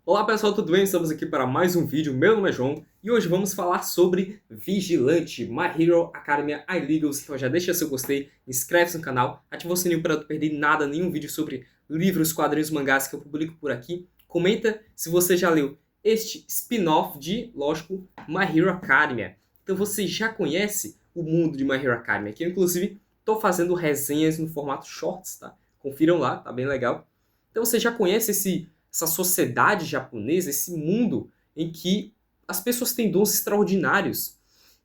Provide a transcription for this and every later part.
Olá pessoal, tudo bem? Estamos aqui para mais um vídeo. Meu nome é João e hoje vamos falar sobre Vigilante, My Hero Academia iLegals. Então já deixa seu gostei, inscreve-se no canal, ativa o sininho para não perder nada, nenhum vídeo sobre livros, quadrinhos, mangás que eu publico por aqui. Comenta se você já leu este spin-off de, lógico, My Hero Academia. Então você já conhece o mundo de My Hero Academia, que eu inclusive estou fazendo resenhas no formato shorts, tá? Confiram lá, tá bem legal. Então você já conhece essa sociedade japonesa, esse mundo em que as pessoas têm dons extraordinários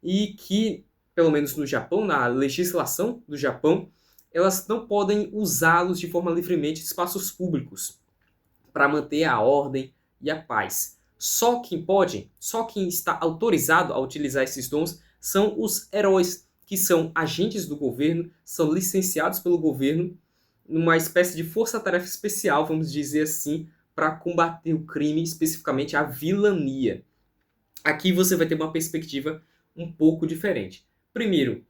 e que, pelo menos no Japão, na legislação do Japão, elas não podem usá-los de forma livremente em espaços públicos para manter a ordem e a paz. Só quem pode, só quem está autorizado a utilizar esses dons são os heróis, que são agentes do governo, são licenciados pelo governo numa espécie de força-tarefa especial, vamos dizer assim, para combater o crime, especificamente a vilania. Aqui você vai ter uma perspectiva um pouco diferente. Primeiro,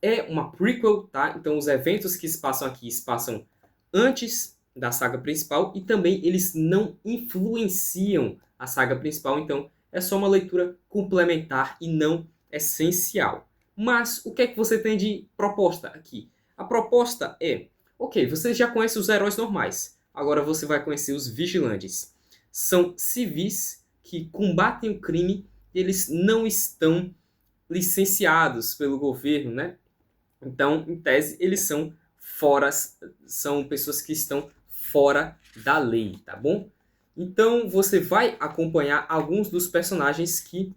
é uma prequel, tá? Então os eventos que se passam aqui se passam antes da saga principal e também eles não influenciam a saga principal, então é só uma leitura complementar e não essencial. Mas o que é que você tem de proposta aqui? A proposta é, ok, você já conhece os heróis normais, agora você vai conhecer os vigilantes. São civis que combatem o crime e eles não estão licenciados pelo governo, né? Então, em tese, eles são fora, são pessoas que estão fora da lei, tá bom? Então, você vai acompanhar alguns dos personagens que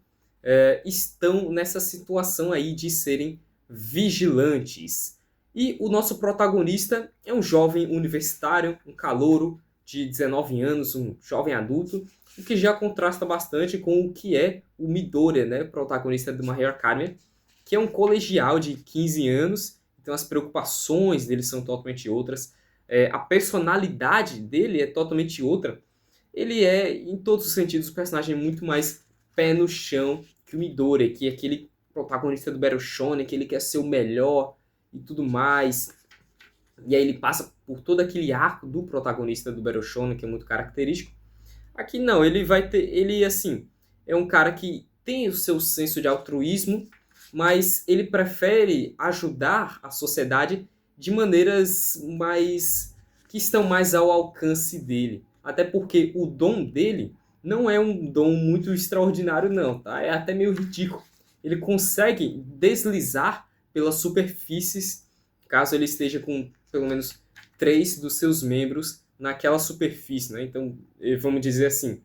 estão nessa situação aí de serem vigilantes. E o nosso protagonista é um jovem universitário, um calouro de 19 anos, um jovem adulto, o que já contrasta bastante com o que é o Midoriya, né, protagonista do My Hero Academia, que é um colegial de 15 anos, então as preocupações dele são totalmente outras, a personalidade dele é totalmente outra. Ele é, em todos os sentidos, um personagem muito mais pé no chão que o Midoriya, que é aquele protagonista do Battle Shonen, que ele quer ser o melhor e tudo mais. E aí ele passa por todo aquele arco do protagonista do Battle Shonen, que é muito característico. Aqui não, ele vai ter, ele assim, é um cara que tem o seu senso de altruísmo, mas ele prefere ajudar a sociedade de maneiras mais que estão mais ao alcance dele. Até porque o dom dele não é um dom muito extraordinário não, tá? É até meio ridículo. Ele consegue deslizar pelas superfícies, caso ele esteja com pelo menos 3 dos seus membros naquela superfície, né? Então, vamos dizer assim,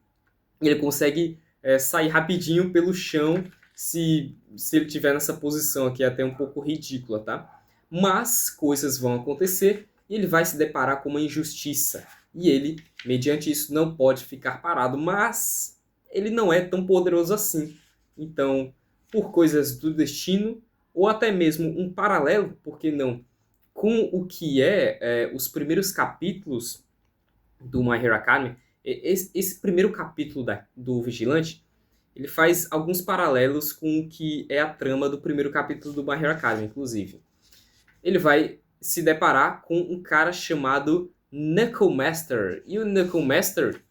ele consegue sair rapidinho pelo chão se ele estiver nessa posição aqui, até um pouco ridícula, tá? Mas coisas vão acontecer e ele vai se deparar com uma injustiça. E ele, mediante isso, não pode ficar parado, mas ele não é tão poderoso assim. Então, por coisas do destino, ou até mesmo um paralelo, por que não, com o que os primeiros capítulos do My Hero Academia, esse primeiro capítulo do Vigilante, ele faz alguns paralelos com o que é a trama do primeiro capítulo do My Hero Academia, inclusive. Ele vai se deparar com um cara chamado Knuckle Master. E o Knuckle Master,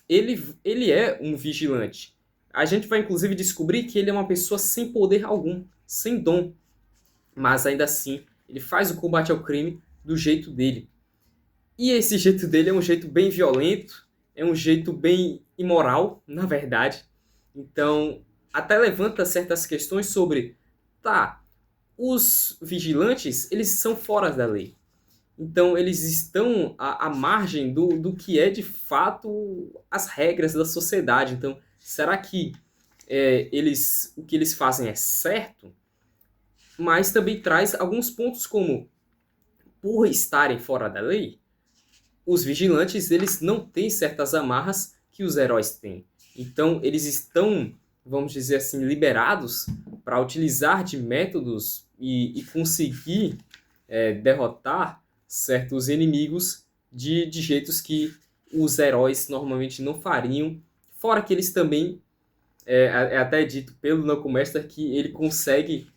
ele é um vigilante. A gente vai inclusive descobrir que ele é uma pessoa sem poder algum, sem dom. Mas ainda assim, ele faz o combate ao crime do jeito dele. E esse jeito dele é um jeito bem violento, é um jeito bem imoral, na verdade. Então, até levanta certas questões sobre, tá, os vigilantes, eles são fora da lei. Então, eles estão à margem do que é, de fato, as regras da sociedade. Então, será que o que eles fazem é certo? Mas também traz alguns pontos como, por estarem fora da lei, os vigilantes eles não têm certas amarras que os heróis têm. Então eles estão, vamos dizer assim, liberados para utilizar de métodos e conseguir derrotar certos inimigos de jeitos que os heróis normalmente não fariam. Fora que eles também, é até dito pelo Knuckle Master que ele consegue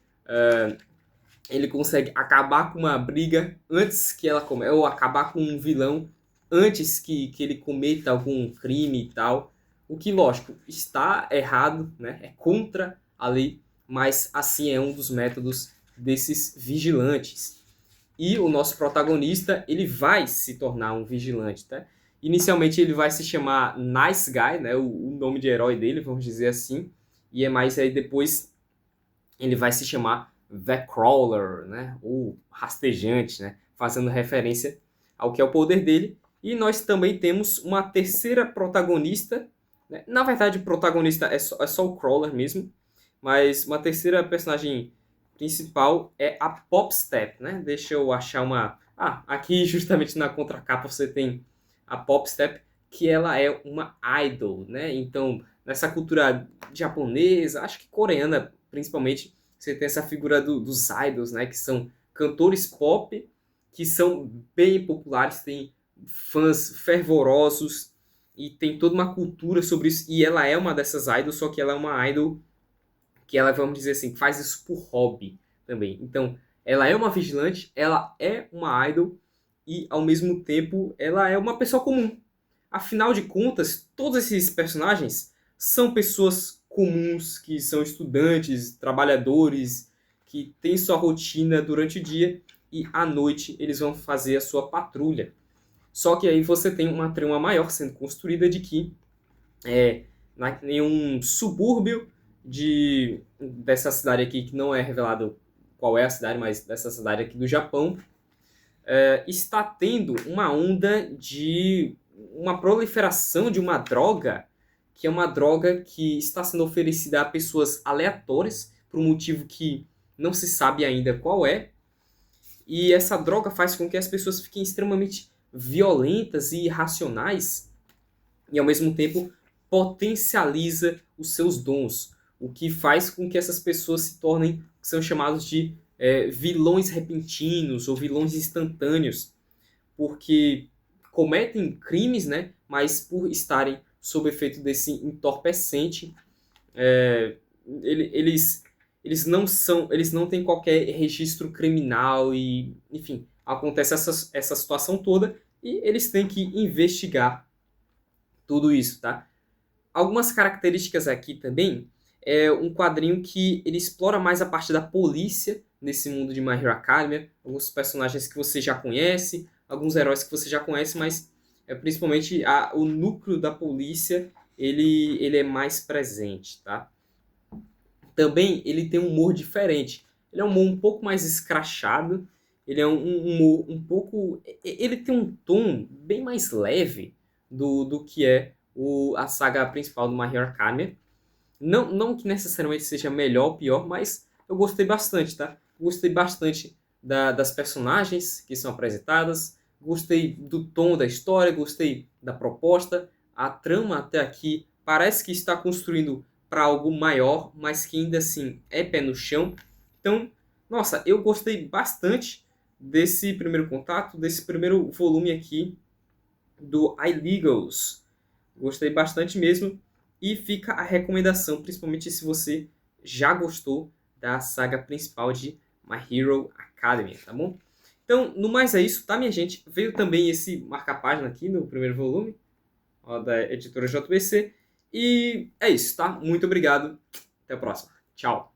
acabar com uma briga antes que ela comece, ou acabar com um vilão antes que ele cometa algum crime e tal. O que, lógico, está errado, né? É contra a lei, mas assim é um dos métodos desses vigilantes. E o nosso protagonista, ele vai se tornar um vigilante, tá? Inicialmente ele vai se chamar Nice Guy, né? O nome de herói dele, vamos dizer assim. E é mais aí depois ele vai se chamar The Crawler, né? Ou rastejante, né? Fazendo referência ao que é o poder dele. E nós também temos uma terceira protagonista, né? Na verdade, o protagonista é só o Crawler mesmo, mas uma terceira personagem principal é a Popstep, né? Deixa eu achar uma... Ah, aqui justamente na contracapa você tem a Popstep, que ela é uma idol, né? Então, nessa cultura japonesa, acho que coreana principalmente, você tem essa figura dos idols, né? Que são cantores pop, que são bem populares, tem fãs fervorosos e tem toda uma cultura sobre isso. E ela é uma dessas idols, só que ela é uma idol que ela, vamos dizer assim, faz isso por hobby também. Então, ela é uma vigilante, ela é uma idol e, ao mesmo tempo, ela é uma pessoa comum. Afinal de contas, todos esses personagens são pessoas comuns, que são estudantes, trabalhadores, que têm sua rotina durante o dia e à noite eles vão fazer a sua patrulha. Só que aí você tem uma trama maior sendo construída de que em um subúrbio dessa cidade aqui, que não é revelado qual é a cidade, mas dessa cidade aqui do Japão, está tendo uma onda de uma proliferação de uma droga, que é uma droga que está sendo oferecida a pessoas aleatórias, por um motivo que não se sabe ainda qual é, e essa droga faz com que as pessoas fiquem extremamente violentas e irracionais, e ao mesmo tempo potencializa os seus dons, o que faz com que essas pessoas se tornem, são chamados de vilões repentinos ou vilões instantâneos, porque cometem crimes, né, mas por estarem sob efeito desse entorpecente, é, eles, eles não têm qualquer registro criminal e, enfim, acontece essa situação toda e eles têm que investigar tudo isso, tá? Algumas características aqui também é um quadrinho que ele explora mais a parte da polícia nesse mundo de My Hero Academia, alguns personagens que você já conhece, alguns heróis que você já conhece, mas principalmente o núcleo da polícia ele é mais presente, tá? Também ele tem um humor diferente. Ele é um humor um pouco mais escrachado, ele é um humor um pouco... Ele tem um tom bem mais leve do que é a saga principal do My Hero Academia. Não que necessariamente seja melhor ou pior, mas eu gostei bastante, tá? Gostei bastante das personagens que são apresentadas, gostei do tom da história, gostei da proposta. A trama até aqui parece que está construindo para algo maior, mas que ainda assim é pé no chão. Então, nossa, eu gostei bastante desse primeiro contato, desse primeiro volume aqui do iLegals. Gostei bastante mesmo. E fica a recomendação, principalmente se você já gostou da saga principal de My Hero Academia, tá bom? Então, no mais é isso, tá, minha gente? Veio também esse marca-página aqui no primeiro volume, ó, da editora JBC. E é isso, tá? Muito obrigado. Até a próxima. Tchau.